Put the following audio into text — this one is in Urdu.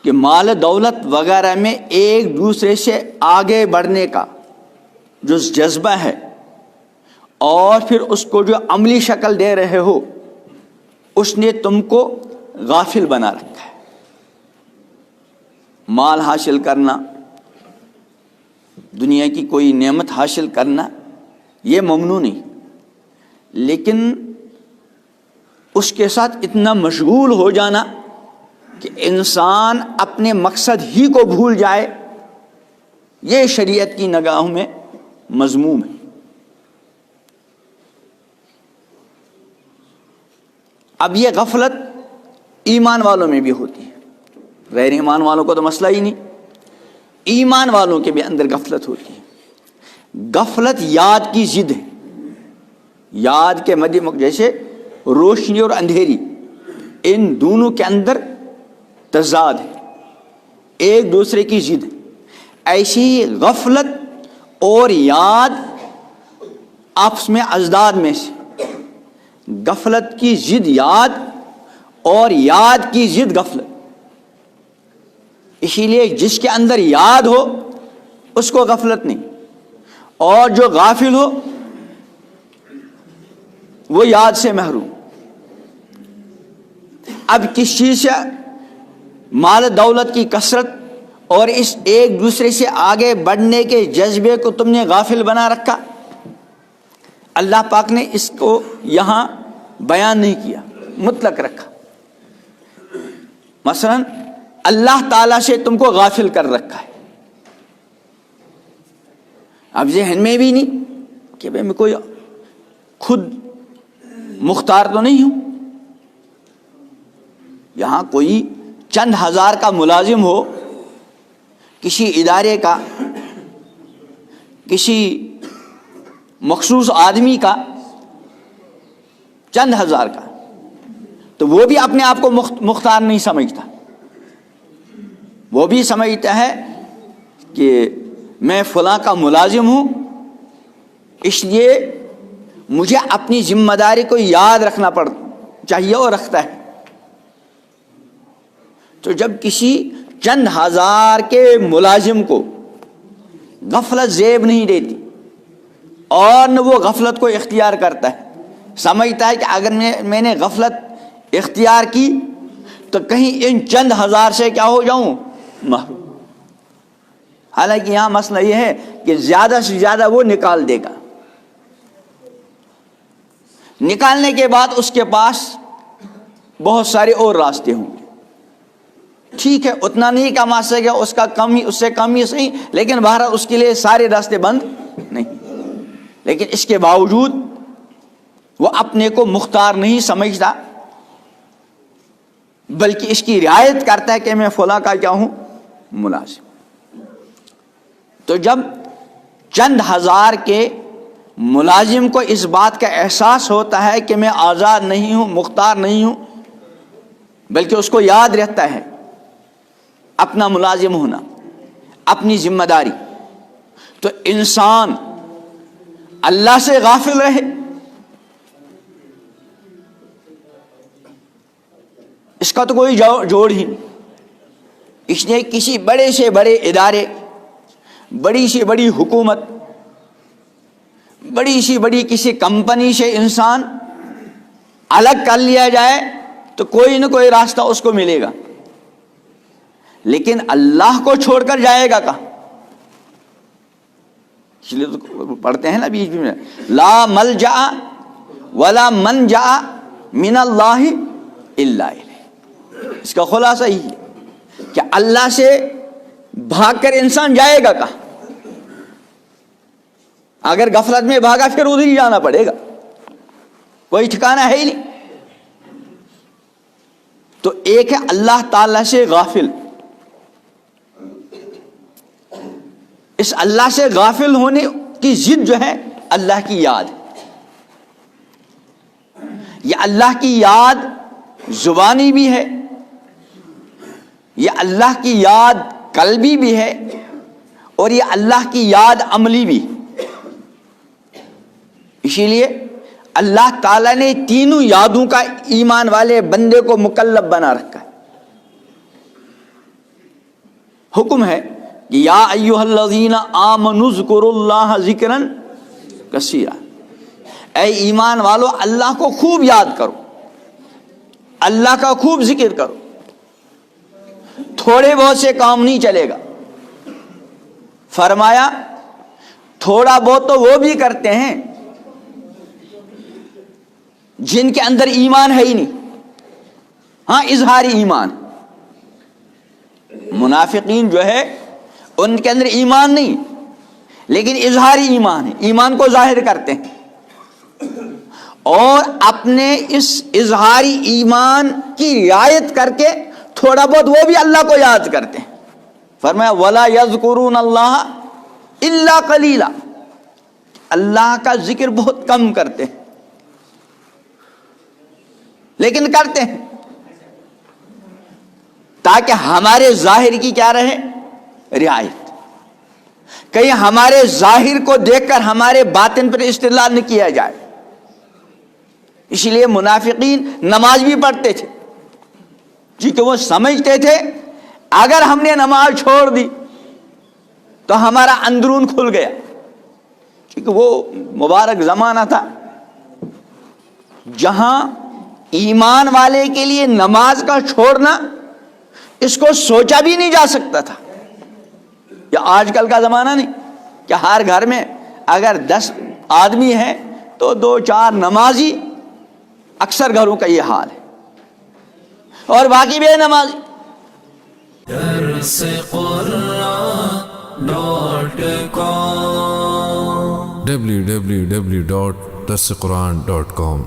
کہ مال دولت وغیرہ میں ایک دوسرے سے آگے بڑھنے کا جو جذبہ ہے اور پھر اس کو جو عملی شکل دے رہے ہو، اس نے تم کو غافل بنا رکھا ہے۔ مال حاصل کرنا، دنیا کی کوئی نعمت حاصل کرنا، یہ ممنوع نہیں، لیکن اس کے ساتھ اتنا مشغول ہو جانا کہ انسان اپنے مقصد ہی کو بھول جائے، یہ شریعت کی نگاہوں میں مذموم ہے۔ اب یہ غفلت ایمان والوں میں بھی ہوتی ہے، غیر ایمان والوں کو تو مسئلہ ہی نہیں، ایمان والوں کے بھی اندر غفلت ہوتی ہے۔ غفلت یاد کی ضد ہے، یاد کے جیسے روشنی اور اندھیری، ان دونوں کے اندر تضاد ہے، ایک دوسرے کی ضد ہے۔ ایسی غفلت اور یاد آپس میں ازداد میں سے، غفلت کی ضد یاد اور یاد کی ضد غفلت۔ اسی لیے جس کے اندر یاد ہو اس کو غفلت نہیں، اور جو غافل ہو وہ یاد سے محروم۔ اب کس چیز سے مال دولت کی کثرت اور اس ایک دوسرے سے آگے بڑھنے کے جذبے کو تم نے غافل بنا رکھا؟ اللہ پاک نے اس کو یہاں بیان نہیں کیا، مطلق رکھا۔ مثلا اللہ تعالیٰ سے تم کو غافل کر رکھا ہے، اب ذہن میں بھی نہیں کہ بھئی میں کوئی خود مختار تو نہیں ہوں۔ یہاں کوئی چند ہزار کا ملازم ہو، کسی ادارے کا، کسی مخصوص آدمی کا، چند ہزار کا، تو وہ بھی اپنے آپ کو مختار نہیں سمجھتا، وہ بھی سمجھتا ہے کہ میں فلاں کا ملازم ہوں، اس لیے مجھے اپنی ذمہ داری کو یاد رکھنا چاہیے اور رکھتا ہے۔ تو جب کسی چند ہزار کے ملازم کو غفلت زیب نہیں دیتی اور نہ وہ غفلت کو اختیار کرتا ہے، سمجھتا ہے کہ اگر میں نے غفلت اختیار کی تو کہیں ان چند ہزار سے کیا ہو جاؤں، محروم۔ حالانکہ یہاں مسئلہ یہ ہے کہ زیادہ سے زیادہ وہ نکال دے گا، نکالنے کے بعد اس کے پاس بہت سارے اور راستے ہوں گے۔ ٹھیک ہے، اتنا نہیں کما سکے گا، اس کا کم ہی، اس سے کم ہی صحیح، لیکن بہرحال اس کے لیے سارے راستے بند نہیں۔ لیکن اس کے باوجود وہ اپنے کو مختار نہیں سمجھتا، بلکہ اس کی رعایت کرتا ہے کہ میں فلاں کا کیا ہوں، ملازم۔ تو جب چند ہزار کے ملازم کو اس بات کا احساس ہوتا ہے کہ میں آزاد نہیں ہوں، مختار نہیں ہوں، بلکہ اس کو یاد رہتا ہے اپنا ملازم ہونا، اپنی ذمہ داری، تو انسان اللہ سے غافل رہے، اس کا تو کوئی جوڑ ہی نہیں۔ اس لیے کسی بڑے سے بڑے ادارے، بڑی سے بڑی حکومت، بڑی سی بڑی کسی کمپنی سے انسان الگ کر لیا جائے تو کوئی نہ کوئی راستہ اس کو ملے گا، لیکن اللہ کو چھوڑ کر جائے گا کہاں؟ اس لیے تو پڑھتے ہیں نا بیچ میں، لا ملجا ولا منجا من اللہ الا الیہ۔ اس کا خلاصہ ہی ہے کہ اللہ سے بھاگ کر انسان جائے گا کہاں؟ اگر غفلت میں بھاگا پھر ادھر ہی جانا پڑے گا، کوئی ٹھکانہ ہے ہی نہیں۔ تو ایک ہے اللہ تعالی سے غافل، اس اللہ سے غافل ہونے کی ضد جو ہے اللہ کی یاد ہے۔ یہ اللہ کی یاد زبانی بھی ہے، یہ اللہ کی یاد قلبی بھی ہے، اور یہ اللہ کی یاد عملی بھی۔ اسی لیے اللہ تعالیٰ نے تینوں یادوں کا ایمان والے بندے کو مکلف بنا رکھا ہے۔ حکم ہے کہ یا ایھا الذین آمنوا اذکروا اللہ ذکرا کثیرا، اے ایمان والو اللہ کو خوب یاد کرو، اللہ کا خوب ذکر کرو، تھوڑے بہت سے کام نہیں چلے گا۔ فرمایا تھوڑا بہت تو وہ بھی کرتے ہیں جن کے اندر ایمان ہے ہی نہیں، ہاں اظہاری ایمان۔ منافقین جو ہے ان کے اندر ایمان نہیں لیکن اظہاری ایمان ہے، ایمان کو ظاہر کرتے ہیں اور اپنے اس اظہاری ایمان کی رعایت کر کے تھوڑا بہت وہ بھی اللہ کو یاد کرتے ہیں۔ فرمایا وَلَا يَذْكُرُونَ اللَّهَ إِلَّا قَلِيلًا، اللہ کا ذکر بہت کم کرتے ہیں لیکن کرتے ہیں، تاکہ ہمارے ظاہر کی کیا رہے رعایت، کہیں ہمارے ظاہر کو دیکھ کر ہمارے باطن پر استدلال نہ کیا جائے۔ اس لیے منافقین نماز بھی پڑھتے تھے کیونکہ وہ سمجھتے تھے اگر ہم نے نماز چھوڑ دی تو ہمارا اندرون کھل گیا، کیونکہ وہ مبارک زمانہ تھا جہاں ایمان والے کے لیے نماز کا چھوڑنا اس کو سوچا بھی نہیں جا سکتا تھا۔ یا آج کل کا زمانہ نہیں کہ ہر گھر میں اگر 10 آدمی ہیں تو 2-4 نمازی، اکثر گھروں کا یہ حال ہے اور باقی بے نمازی۔ www.darsequran.com